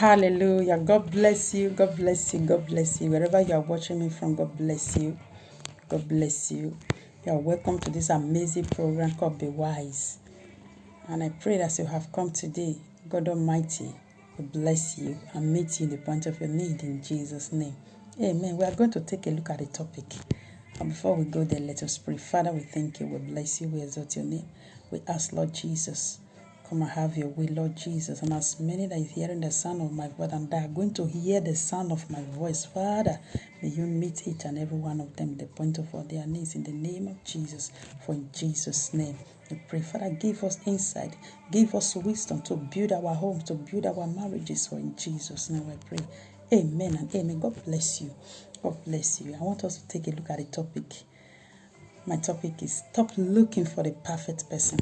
Hallelujah. God bless you. God bless you. God bless you. Wherever you are watching me from, God bless you. God bless you. You are welcome to this amazing program called Be Wise. And I pray that you have come today. God Almighty will bless you and meet you in the point of your need in Jesus' name. Amen. We are going to take a look at the topic. And before we go there, let us pray. Father, we thank you. We bless you. We exalt your name. We ask, Lord Jesus, come and have your way, Lord Jesus. And as many that is hearing the sound of my voice and that are going to hear the sound of my voice, Father, may you meet each and every one of them, the point of all their needs in the name of Jesus. For in Jesus' name, we pray. Father, give us insight, give us wisdom to build our homes, to build our marriages. For in Jesus' name, I pray. Amen and amen. God bless you. God bless you. I want us to take a look at the topic. My topic is stop looking for the perfect person.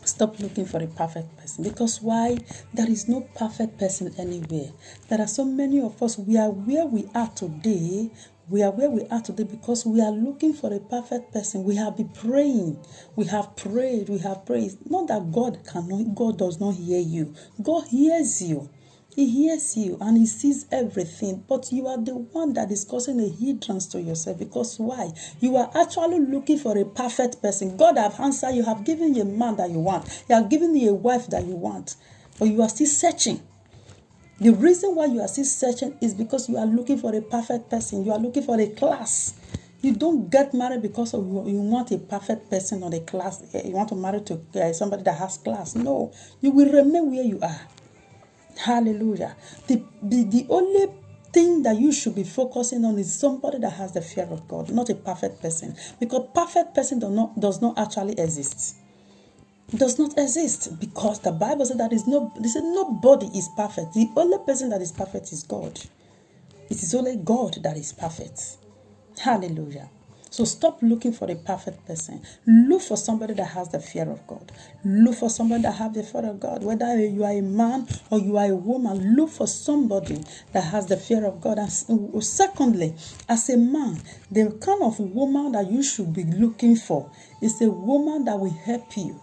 Stop looking for a perfect person. Because why? There is no perfect person anywhere. There are so many of us, we are where we are today. We are where we are today because we are looking for a perfect person. We have been praying. We have prayed. We have prayed. Not that God does not hear you. God hears you. He hears you and he sees everything, but you are the one that is causing a hindrance to yourself. Because why? You are actually looking for a perfect person. God have answered. You have given you a man that you want. You have given you a wife that you want, but you are still searching. The reason why you are still searching is because you are looking for a perfect person. You are looking for a class. You don't get married because of you want a perfect person or a class. You want to marry to somebody that has class. No, you will remain where you are. Hallelujah. The only thing that you should be focusing on is somebody that has the fear of God, not a perfect person. Because perfect person does not actually exist. It does not exist because the Bible said that nobody is perfect. The only person that is perfect is God. It is only God that is perfect. Hallelujah. So stop looking for a perfect person. Look for somebody that has the fear of God. Look for somebody that has the fear of God. Whether you are a man or you are a woman, look for somebody that has the fear of God. And secondly, as a man, the kind of woman that you should be looking for is a woman that will help you.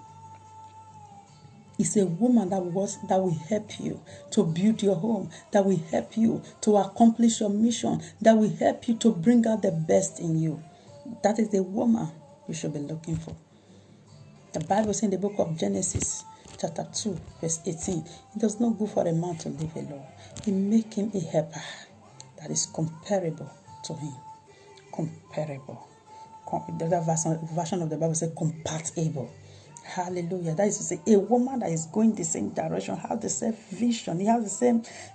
It's a woman that will help you to build your home, that will help you to accomplish your mission, that will help you to bring out the best in you. That is the woman you should be looking for. The Bible says in the book of Genesis, chapter 2, verse 18, it does not go for a man to live alone. He make him a helper that is comparable to him. Comparable. The other version of the Bible says compatible. Hallelujah. That is to say, a woman that is going the same direction, has the same vision,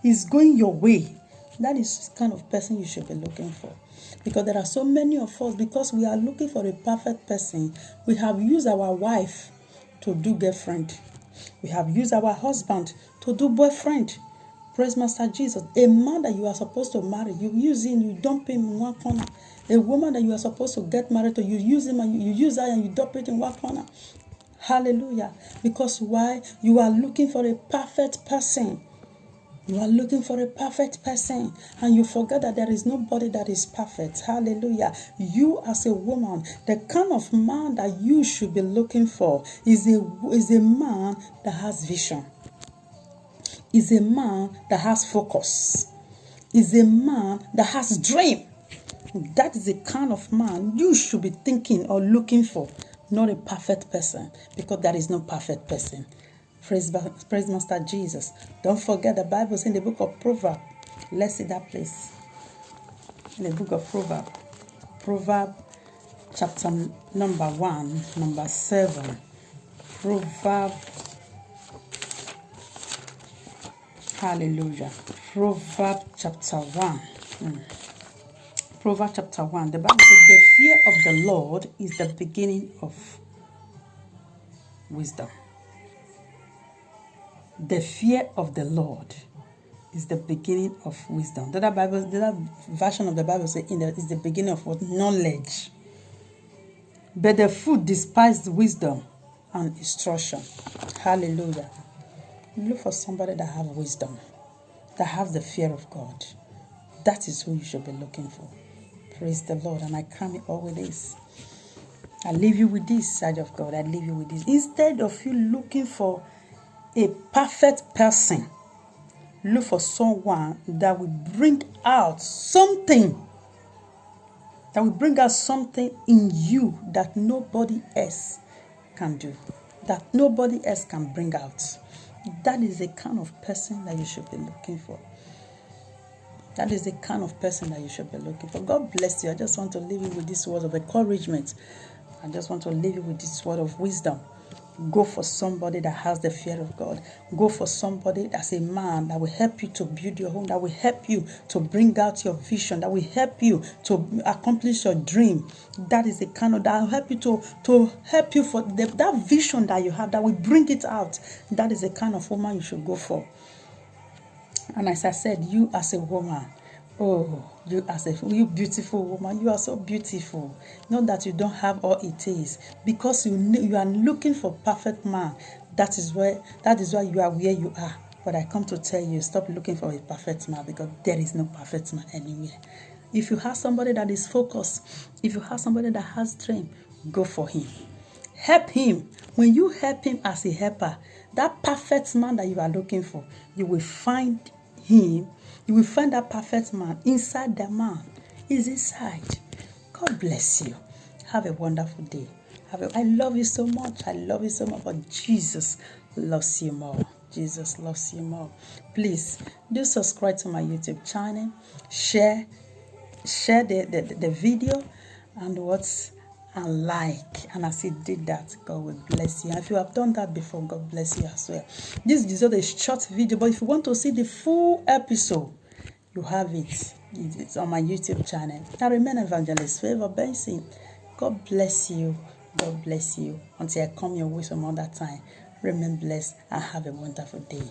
is going your way. That is the kind of person you should be looking for. Because there are so many of us, because we are looking for a perfect person, we have used our wife to do girlfriend. We have used our husband to do boyfriend. Praise Master Jesus. A man that you are supposed to marry, you use him, you dump him in one corner. A woman that you are supposed to get married to, you use him and you use her and you dump it in one corner. Hallelujah. Because why? You are looking for a perfect person. You are looking for a perfect person and you forget that there is nobody that is perfect. Hallelujah. You as a woman, the kind of man that you should be looking for is a man that has vision. Is a man that has focus. Is a man that has dream. That is the kind of man you should be thinking or looking for, not a perfect person, because there is no perfect person. Praise Master Jesus. Don't forget the Bible is in the book of Proverbs. Let's see that place. In the book of Proverbs. Proverbs chapter number 1, number 7. Proverbs. Hallelujah. Proverbs chapter 1. Proverbs chapter 1. The Bible says, the fear of the Lord is the beginning of wisdom. The fear of the Lord is the beginning of wisdom. The other version of the Bible says is the beginning of what? Knowledge. But the fool despised wisdom and instruction. Hallelujah. Look for somebody that have wisdom, that has the fear of God. That is who you should be looking for. Praise the Lord. And I come all with this. I leave you with this, side of God. I leave you with this. Instead of you looking for a perfect person, Look for someone that will bring out something. That will bring out something in you that nobody else can do. That nobody else can bring out. That is the kind of person that you should be looking for. That is the kind of person that you should be looking for. God bless you. I just want to leave you with this word of encouragement. I just want to leave you with this word of wisdom. Go for somebody that has the fear of God. Go for somebody that's a man that will help you to build your home, that will help you to bring out your vision, that will help you to accomplish your dream. That is the kind of, that will help you to help you for that vision that you have, that will bring it out. That is the kind of woman you should go for. And as I said, you as a woman, oh, you beautiful woman, you are so beautiful. Not that you don't have all it is, because you are looking for perfect man. That is why you are where you are. But I come to tell you, stop looking for a perfect man, because there is no perfect man anywhere. If you have somebody that is focused, if you have somebody that has dream, go for him. Help him. When you help him as a helper, that perfect man that you are looking for, you will find him. You will find that perfect man inside the man. Is inside. God bless you. Have a wonderful day. I love you so much. I love you so much. But Jesus loves you more. Jesus loves you more. Please do subscribe to my YouTube channel. Share the video and like. And as you did that, God will bless you. And if you have done that before, God bless you as well. This is just a short video, but if you want to see the full episode, you have it. It's on my YouTube channel. I remain Evangelist Favor Benson. God bless you. God bless you. Until I come your way some other time, remain blessed and have a wonderful day.